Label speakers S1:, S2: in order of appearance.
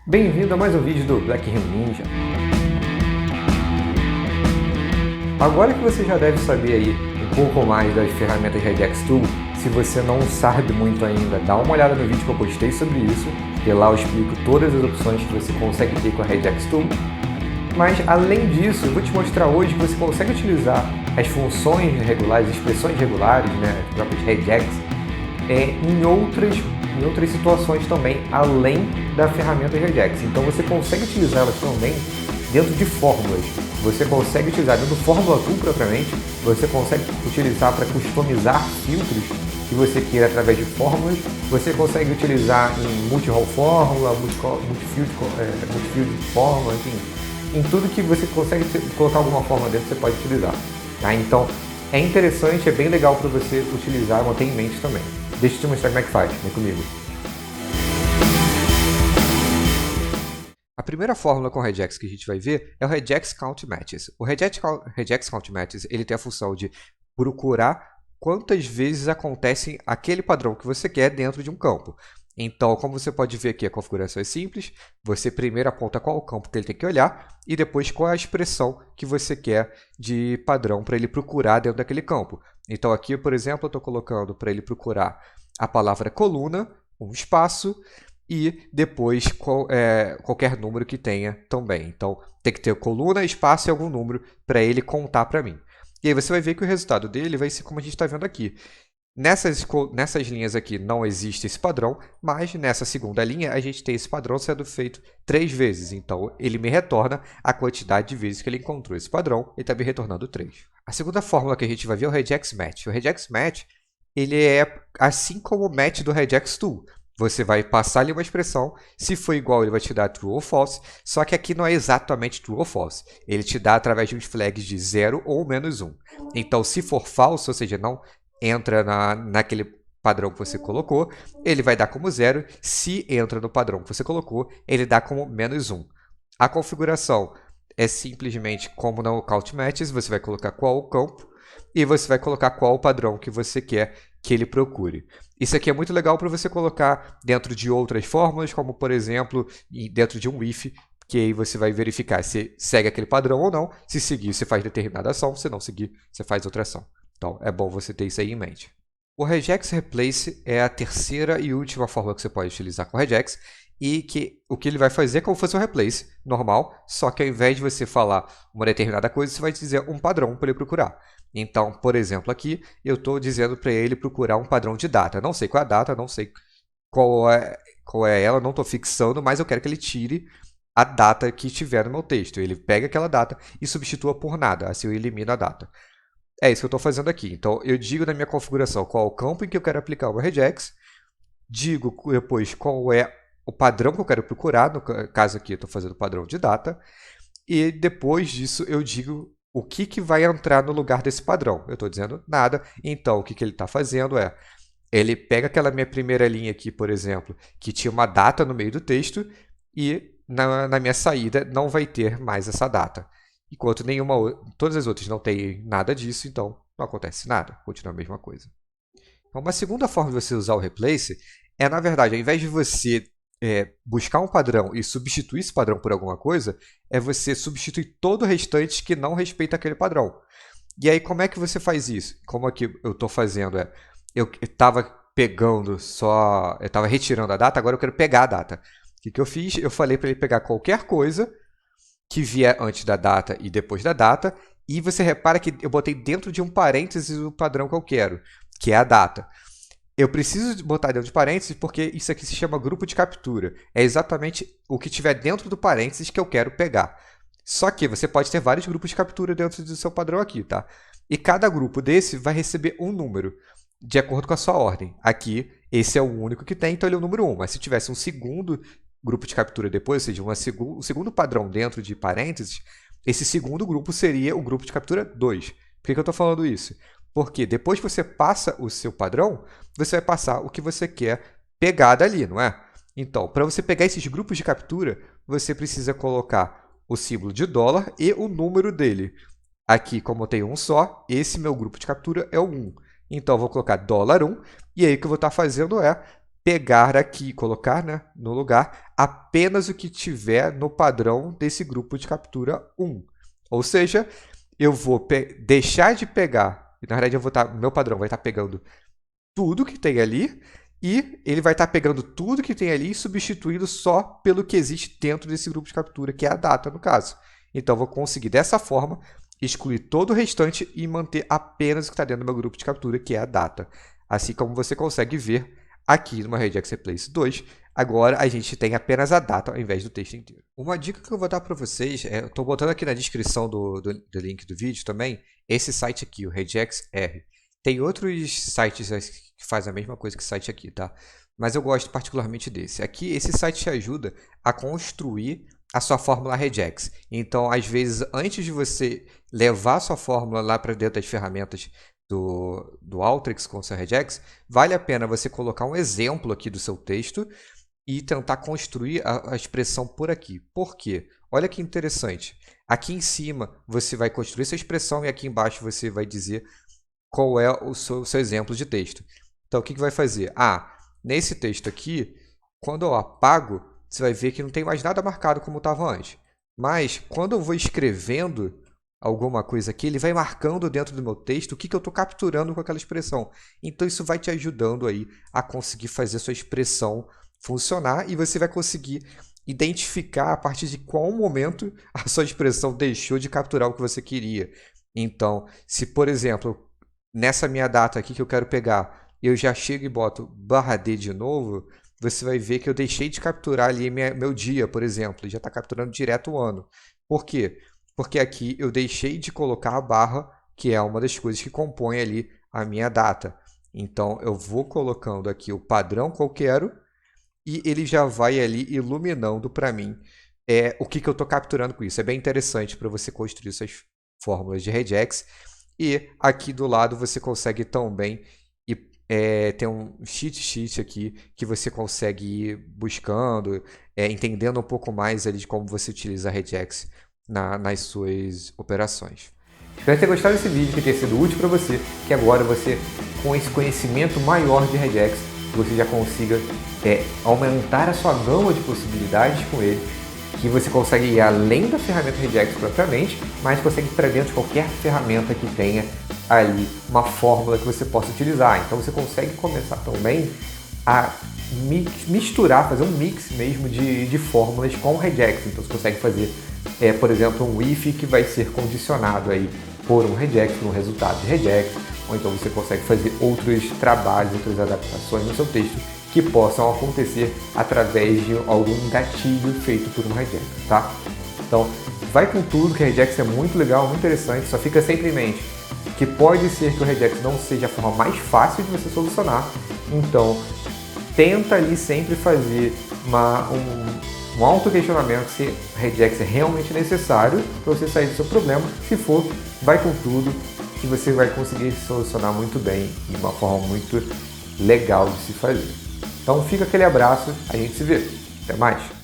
S1: Bem-vindo a mais um vídeo do Black Rim Ninja. Agora que você já deve saber aí um pouco mais das ferramentas Regex Tool, se você não sabe muito ainda, dá uma olhada no vídeo que eu postei sobre isso, que lá eu explico todas as opções que você consegue ter com a Regex Tool. Mas além disso, eu vou te mostrar hoje que você consegue utilizar as funções regulares, expressões regulares, né, próprias Regex, em outras situações também, além da ferramenta Regex. Então você consegue utilizá-las também dentro de fórmulas. Você consegue utilizar dentro do Fórmula Tool propriamente, você consegue utilizar para customizar filtros que você queira através de fórmulas, você consegue utilizar em multi-hole fórmula, multi-field fórmula, enfim, em tudo que você consegue colocar alguma fórmula dentro, você pode utilizar. Tá? Então é interessante, é bem legal para você utilizar, manter em mente também. Deixa eu te mostrar como é que faz, vem comigo. A primeira fórmula com Regex que a gente vai ver é o Regex Count Matches. O Regex Count Matches ele tem a função de procurar quantas vezes acontece aquele padrão que você quer dentro de um campo. Então, como você pode ver aqui, a configuração é simples. Você primeiro aponta qual o campo que ele tem que olhar e depois qual é a expressão que você quer de padrão para ele procurar dentro daquele campo. Então, aqui, por exemplo, eu estou colocando para ele procurar a palavra coluna, um espaço, e depois qualquer número que tenha também. Então, tem que ter coluna, espaço e algum número para ele contar para mim. E aí você vai ver que o resultado dele vai ser como a gente está vendo aqui. Nessas linhas aqui não existe esse padrão, mas nessa segunda linha a gente tem esse padrão sendo feito 3 vezes. Então, ele me retorna a quantidade de vezes que ele encontrou esse padrão, ele está me retornando 3. A segunda fórmula que a gente vai ver é o Regex Match. O Regex Match ele é assim como o Match do Regex Tool. Você vai passar ali uma expressão, se for igual ele vai te dar true ou false, só que aqui não é exatamente true ou false. Ele te dá através de uns flags de 0 ou -1. Então, se for false, ou seja, não entra naquele padrão que você colocou, ele vai dar como 0. Se entra no padrão que você colocou, ele dá como -1. A configuração é simplesmente como no Count Matches, você vai colocar qual o campo e você vai colocar qual o padrão que você quer que ele procure. Isso aqui é muito legal para você colocar dentro de outras fórmulas, como por exemplo, dentro de um if, que aí você vai verificar se segue aquele padrão ou não. Se seguir, você faz determinada ação, se não seguir, você faz outra ação. Então, é bom você ter isso aí em mente. O Regex Replace é a terceira e última fórmula que você pode utilizar com o Regex, e o que ele vai fazer é como se fosse um replace normal, só que ao invés de você falar uma determinada coisa, você vai dizer um padrão para ele procurar. Então, por exemplo, aqui eu estou dizendo para ele procurar um padrão de data. Não sei qual é a data, não sei qual é ela, não estou fixando, mas eu quero que ele tire a data que estiver no meu texto. Ele pega aquela data e substitua por nada, assim eu elimino a data. É isso que eu estou fazendo aqui. Então, eu digo na minha configuração qual é o campo em que eu quero aplicar o Regex, digo depois qual é o padrão que eu quero procurar, no caso aqui eu estou fazendo o padrão de data, e depois disso eu digo o que vai entrar no lugar desse padrão. Eu estou dizendo nada, então o que ele está fazendo é, ele pega aquela minha primeira linha aqui, por exemplo, que tinha uma data no meio do texto, e na minha saída não vai ter mais essa data. Enquanto todas as outras não tem nada disso, então não acontece nada, continua a mesma coisa. Então, uma segunda forma de você usar o replace é, na verdade, ao invés de você buscar um padrão e substituir esse padrão por alguma coisa, é você substituir todo o restante que não respeita aquele padrão. E aí, como é que você faz isso? Como aqui eu estou fazendo eu estava retirando a data, agora eu quero pegar a data. O que eu fiz? Eu falei para ele pegar qualquer coisa que vier antes da data e depois da data, e você repara que eu botei dentro de um parênteses o padrão que eu quero, que é a data. Eu preciso botar dentro de parênteses porque isso aqui se chama grupo de captura. É exatamente o que tiver dentro do parênteses que eu quero pegar. Só que você pode ter vários grupos de captura dentro do seu padrão aqui, tá? E cada grupo desse vai receber um número, de acordo com a sua ordem. Aqui, esse é o único que tem, então ele é o número 1. Mas se tivesse um segundo grupo de captura depois, ou seja, um segundo padrão dentro de parênteses, esse segundo grupo seria o grupo de captura 2. Por que eu estou falando isso? Porque depois que você passa o seu padrão, você vai passar o que você quer pegar dali, não é? Então, para você pegar esses grupos de captura, você precisa colocar o símbolo de dólar e o número dele. Aqui, como eu tenho um só, esse meu grupo de captura é o 1. Então, eu vou colocar $1, e aí o que eu vou estar fazendo é pegar aqui, colocar, né, no lugar apenas o que tiver no padrão desse grupo de captura 1. Ou seja, eu vou deixar de pegar, na verdade meu padrão vai estar pegando tudo que tem ali e ele vai estar pegando tudo que tem ali e substituindo só pelo que existe dentro desse grupo de captura, que é a data, no caso. Então, eu vou conseguir, dessa forma, excluir todo o restante e manter apenas o que está dentro do meu grupo de captura, que é a data. Assim como você consegue ver aqui no Regex Replace 2, agora a gente tem apenas a data ao invés do texto inteiro. Uma dica que eu vou dar para vocês, eu estou botando aqui na descrição do link do vídeo também, esse site aqui, o Regex R. Tem outros sites que fazem a mesma coisa que esse site aqui, tá? Mas eu gosto particularmente desse. Aqui, esse site te ajuda a construir a sua fórmula Regex. Então, às vezes, antes de você levar a sua fórmula lá para dentro das ferramentas do Alteryx com o seu Regex, vale a pena você colocar um exemplo aqui do seu texto e tentar construir a expressão por aqui. Por quê? Olha que interessante. Aqui em cima você vai construir essa expressão e aqui embaixo você vai dizer qual é o seu exemplo de texto. Então, o que vai fazer? Nesse texto aqui, quando eu apago, você vai ver que não tem mais nada marcado como estava antes. Mas, quando eu vou escrevendo alguma coisa aqui, ele vai marcando dentro do meu texto o que eu estou capturando com aquela expressão. Então, isso vai te ajudando aí a conseguir fazer a sua expressão funcionar e você vai conseguir identificar a partir de qual momento a sua expressão deixou de capturar o que você queria. Então, se, por exemplo, nessa minha data aqui que eu quero pegar, eu já chego e boto /d de novo, você vai ver que eu deixei de capturar ali meu dia, por exemplo, e já está capturando direto o ano. Por quê? Porque aqui eu deixei de colocar a barra, que é uma das coisas que compõe ali a minha data. Então, eu vou colocando aqui o padrão que eu quero e ele já vai ali iluminando para mim o que eu estou capturando com isso. É bem interessante para você construir suas fórmulas de Regex. E aqui do lado você consegue também ter um cheat sheet aqui que você consegue ir buscando, entendendo um pouco mais ali de como você utiliza a Regex nas suas operações. Espero ter gostado desse vídeo, que tenha sido útil para você, que agora você, com esse conhecimento maior de Regex, você já consiga aumentar a sua gama de possibilidades com ele, que você consegue ir além da ferramenta Regex propriamente, mas consegue ir para dentro de qualquer ferramenta que tenha ali uma fórmula que você possa utilizar. Então você consegue começar também a misturar, fazer um mix mesmo de fórmulas com o Regex. Então você consegue fazer, por exemplo, um if que vai ser condicionado aí por um Regex, por um resultado de Regex, ou então você consegue fazer outros trabalhos, outras adaptações no seu texto que possam acontecer através de algum gatilho feito por um Regex, tá? Então, vai com tudo, que o Regex é muito legal, muito interessante, só fica sempre em mente que pode ser que o Regex não seja a forma mais fácil de você solucionar, então tenta ali sempre fazer um auto-questionamento se Regex é realmente necessário para você sair do seu problema. Se for, vai com tudo que você vai conseguir solucionar muito bem e de uma forma muito legal de se fazer. Então fica aquele abraço, a gente se vê. Até mais!